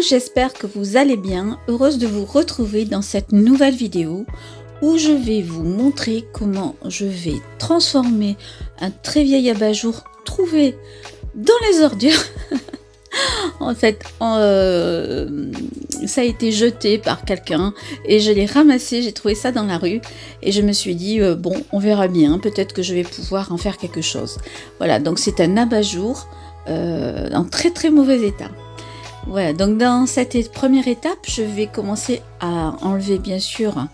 j'espère que vous allez bien. Heureuse de vous retrouver dans cette nouvelle vidéo où je vais vous montrer comment je vais transformer un très vieil abat-jour trouvé dans les ordures. En fait, ça a été jeté par quelqu'un et je l'ai ramassé, j'ai trouvé ça dans la rue et je me suis dit, bon, on verra bien, peut-être que je vais pouvoir en faire quelque chose. Voilà, donc c'est un abat-jour en très très mauvais état. Voilà, donc dans cette première étape, je vais commencer à enlever bien sûr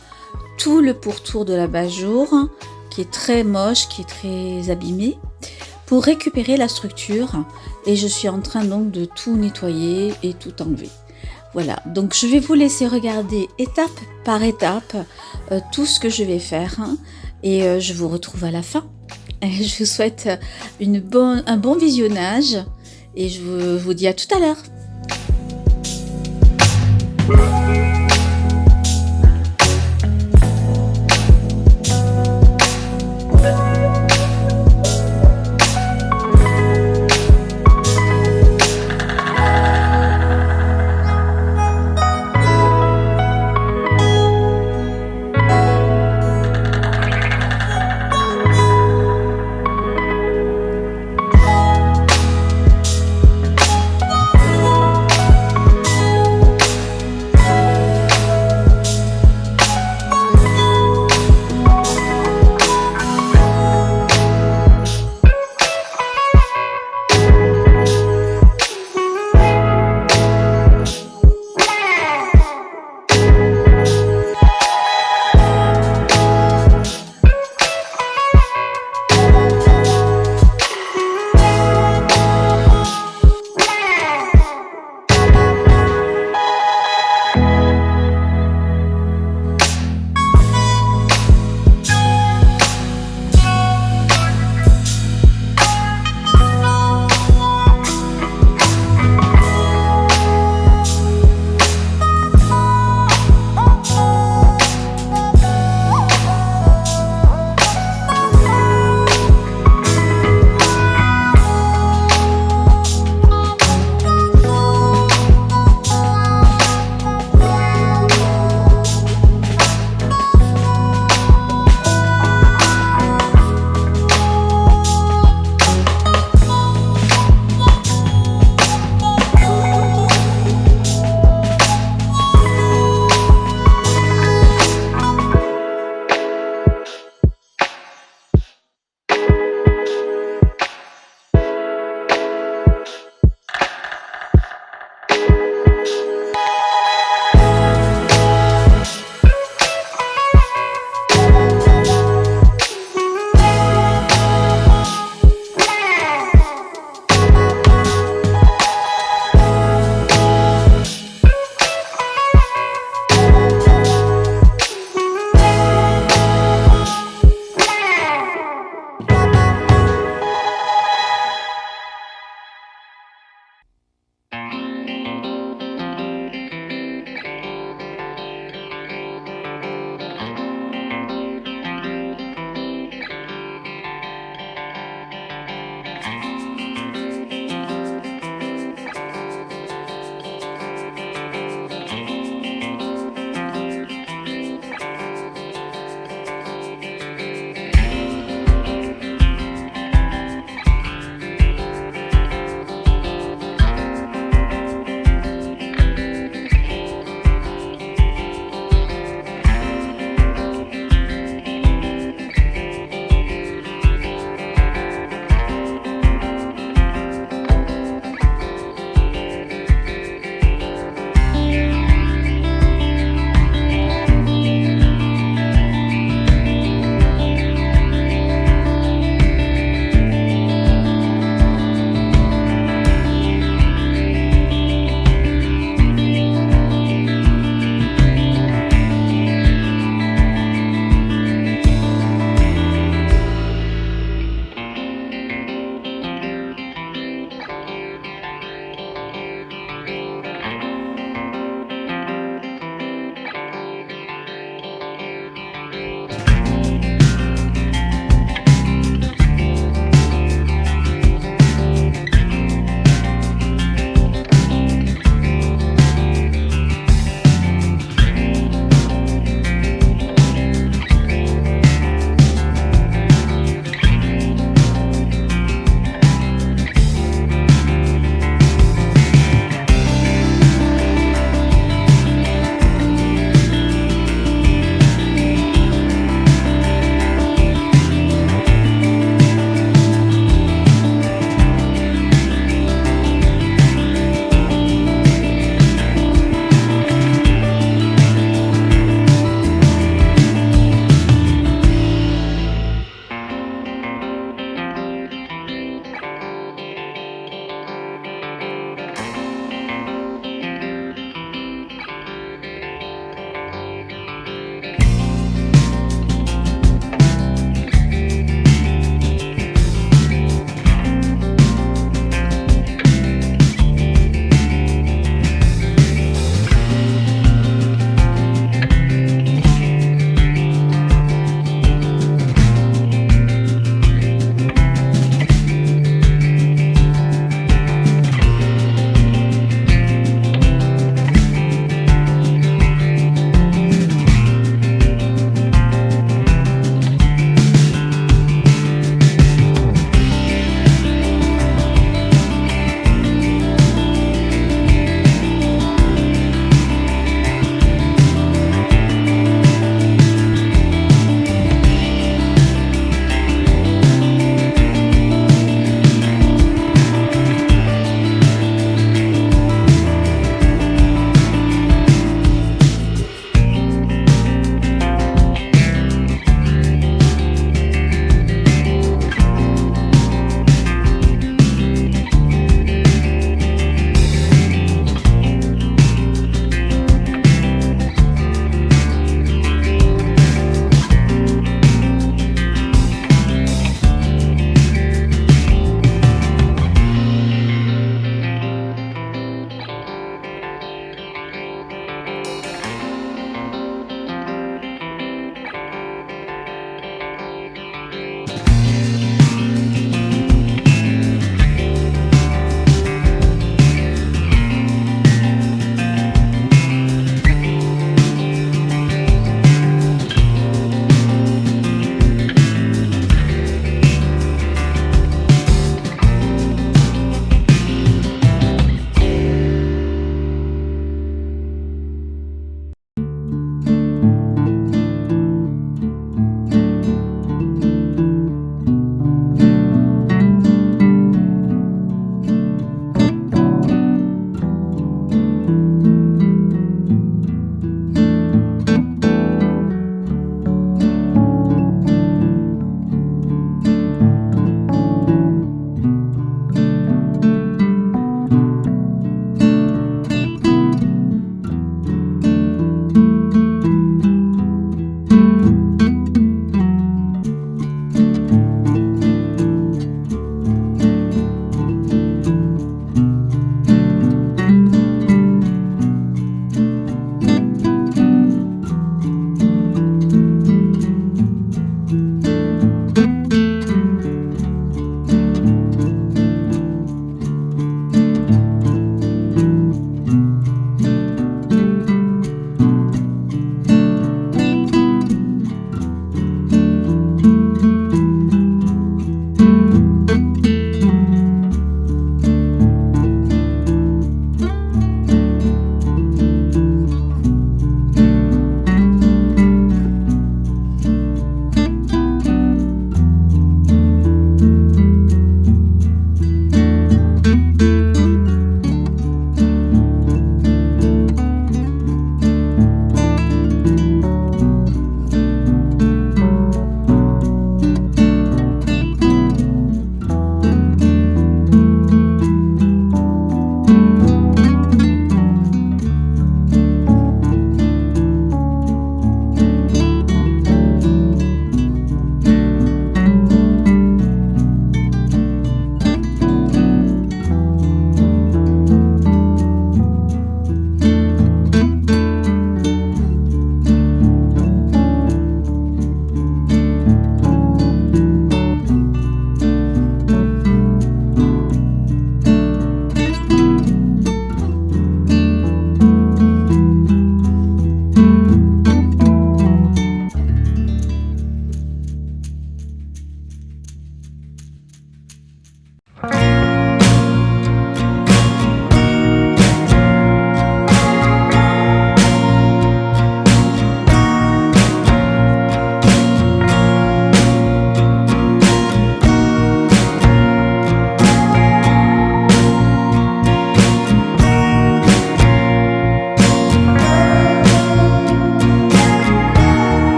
tout le pourtour de l'abat-jour qui est très moche, qui est très abîmé, pour récupérer la structure. Et je suis en train donc de tout nettoyer et tout enlever. Voilà, donc je vais vous laisser regarder étape par étape tout ce que je vais faire et je vous retrouve à la fin. Et je vous souhaite un bon visionnage et je vous dis à tout à l'heure.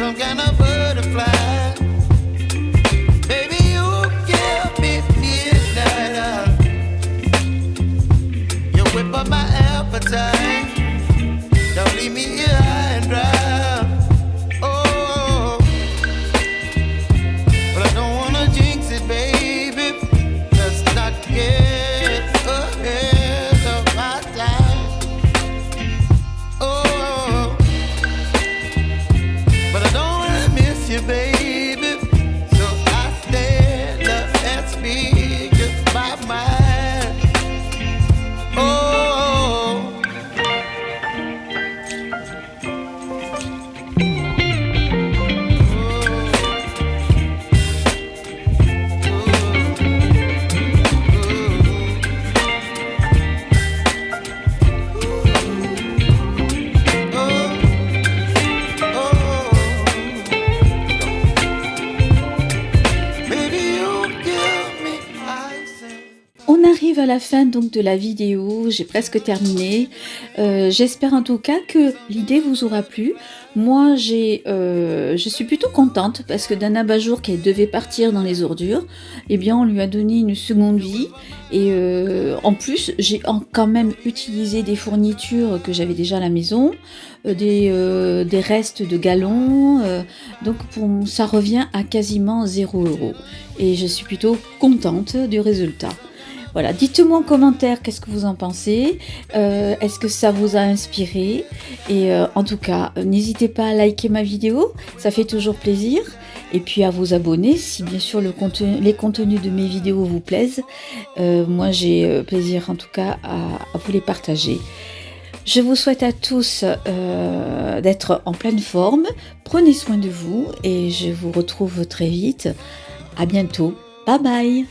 some kind of butterfly. Baby, you give me midnight. You whip up my appetite. Don't leave me here high and dry. Oh, but I don't wanna jinx it, baby. Let's not get ahead of my time. Oh, but I don't wanna miss you, baby. So I stand up and speak just my mind. Oh. On arrive à la fin donc de la vidéo, j'ai presque terminé. J'espère en tout cas que l'idée vous aura plu. Moi je suis plutôt contente parce que d'un abat-jour qui devait partir dans les ordures, eh bien on lui a donné une seconde vie. Et en plus j'ai quand même utilisé des fournitures que j'avais déjà à la maison, des restes de galons, donc ça revient à quasiment 0 €. Et je suis plutôt contente du résultat. Voilà, dites-moi en commentaire qu'est-ce que vous en pensez, est-ce que ça vous a inspiré, et en tout cas, n'hésitez pas à liker ma vidéo, ça fait toujours plaisir, et puis à vous abonner si bien sûr les contenus de mes vidéos vous plaisent. Moi j'ai plaisir en tout cas à vous les partager. Je vous souhaite à tous d'être en pleine forme, prenez soin de vous, et je vous retrouve très vite, à bientôt, bye bye.